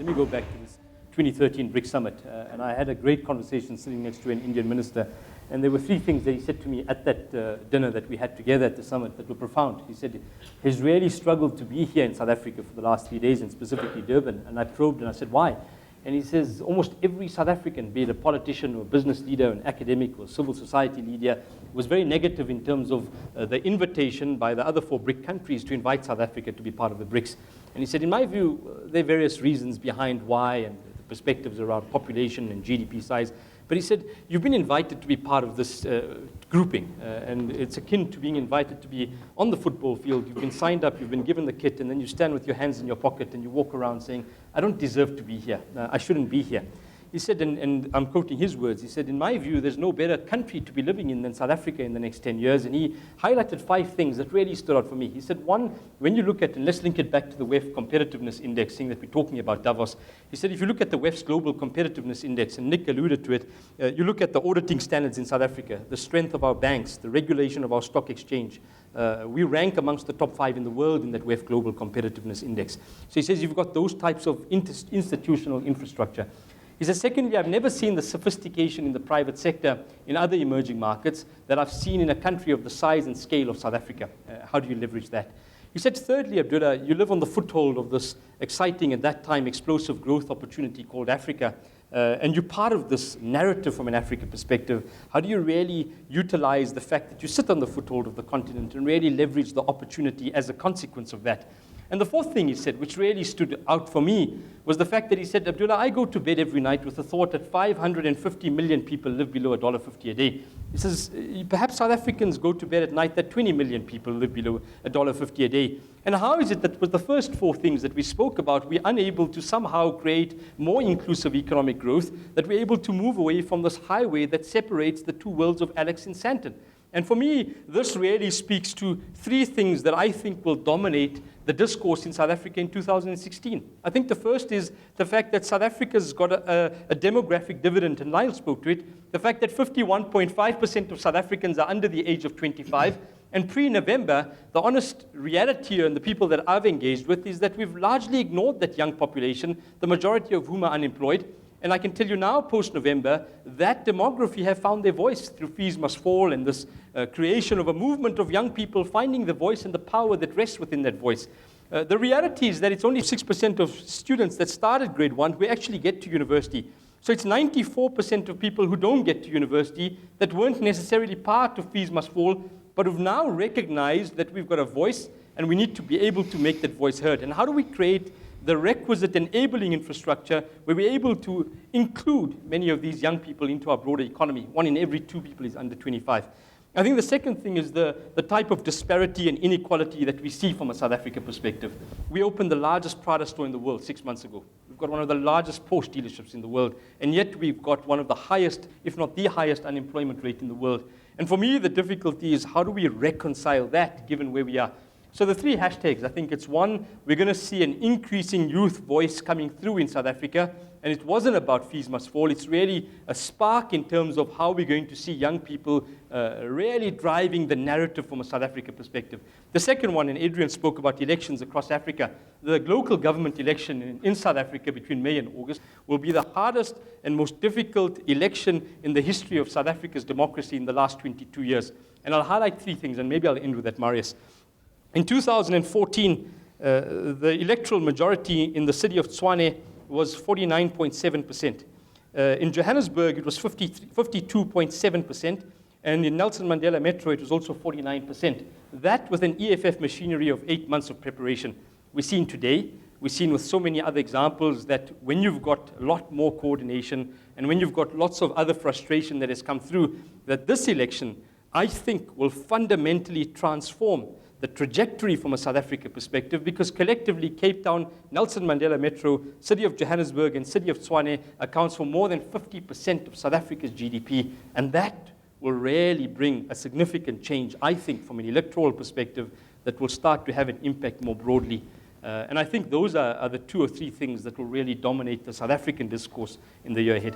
Let me go back to this 2013 BRIC summit. And I had a great conversation sitting next to an Indian minister. And there were three things that he said to me at that dinner that we had together at the summit that were profound. He said he's really struggled to be here in South Africa for the last 3 days, and specifically Durban. And I probed and I said, why? And he says almost every South African, be it a politician or a business leader, an academic or civil society leader, was very negative in terms of the invitation by the other 4 BRIC countries to invite South Africa to be part of the BRICS. And he said, in my view, there are various reasons behind why and the perspectives around population and GDP size. But he said, you've been invited to be part of this grouping, and it's akin to being invited to be on the football field. You've been signed up, you've been given the kit, and then you stand with your hands in your pocket and you walk around saying, I don't deserve to be here. I shouldn't be here. He said, and I'm quoting his words, he said, in my view, there's no better country to be living in than South Africa in the next 10 years. And he highlighted 5 things that really stood out for me. He said, one, when you look at, and let's link it back to the WEF competitiveness index thing that we're talking about, Davos. He said, if you look at the WEF's global competitiveness index, and Nick alluded to it, you look at the auditing standards in South Africa, the strength of our banks, the regulation of our stock exchange. We rank amongst the top 5 in the world in that WEF global competitiveness index. So he says, you've got those types of institutional infrastructure. He says, secondly, I've never seen the sophistication in the private sector in other emerging markets that I've seen in a country of the size and scale of South Africa. How do you leverage that? He said, thirdly, Abdullah, you live on the foothold of this exciting, at that time, explosive growth opportunity called Africa. And you're part of this narrative from an African perspective. How do you really utilize the fact that you sit on the foothold of the continent and really leverage the opportunity as a consequence of that? And the fourth thing he said, which really stood out for me, was the fact that he said, Abdullah, I go to bed every night with the thought that 550 million people live below $1.50 a day. He says, perhaps South Africans go to bed at night that 20 million people live below $1.50 a day. And how is it that with the first 4 things that we spoke about, we're unable to somehow create more inclusive economic growth, that we're able to move away from this highway that separates the 2 worlds of Alex and Santon? And for me, this really speaks to 3 things that I think will dominate the discourse in South Africa in 2016. I think the first is the fact that South Africa's got a demographic dividend, and Lyle spoke to it, the fact that 51.5% of South Africans are under the age of 25, and pre-November, the honest reality and the people that I've engaged with is that we've largely ignored that young population, the majority of whom are unemployed. And I can tell you now, post-November, that demography have found their voice through Fees Must Fall and this creation of a movement of young people finding the voice and the power that rests within that voice. The reality is that it's only 6% of students that started grade 1 who actually get to university. So it's 94% of people who don't get to university that weren't necessarily part of Fees Must Fall, but who've now recognized that we've got a voice and we need to be able to make that voice heard. And how do we create the requisite enabling infrastructure where we're able to include many of these young people into our broader economy? 1 in every 2 people is under 25. I think the second thing is the type of disparity and inequality that we see from a South African perspective. We opened the largest Prada store in the world 6 months ago. We've got one of the largest Porsche dealerships in the world, and yet we've got one of the highest, if not the highest, unemployment rate in the world. And for me, the difficulty is how do we reconcile that given where we are? So the 3 hashtags, I think it's 1, we're going to see an increasing youth voice coming through in South Africa, and it wasn't about Fees Must Fall. It's really a spark in terms of how we're going to see young people really driving the narrative from a South African perspective. The second one, and Adrian spoke about elections across Africa, the local government election in South Africa between May and August will be the hardest and most difficult election in the history of South Africa's democracy in the last 22 years. And I'll highlight 3 things, and maybe I'll end with that, Marius. In 2014, the electoral majority in the city of Tshwane was 49.7%. In Johannesburg, it was 52.7%, and in Nelson Mandela Metro, it was also 49%. That with an EFF machinery of 8 months of preparation. We've seen today, we've seen with so many other examples that when you've got a lot more coordination, and when you've got lots of other frustration that has come through, that this election, I think, will fundamentally transform the trajectory from a South Africa perspective, because collectively Cape Town, Nelson Mandela Metro, City of Johannesburg, and City of Tshwane accounts for more than 50% of South Africa's GDP, and that will really bring a significant change, I think, from an electoral perspective that will start to have an impact more broadly. And I think those are the 2 or 3 things that will really dominate the South African discourse in the year ahead.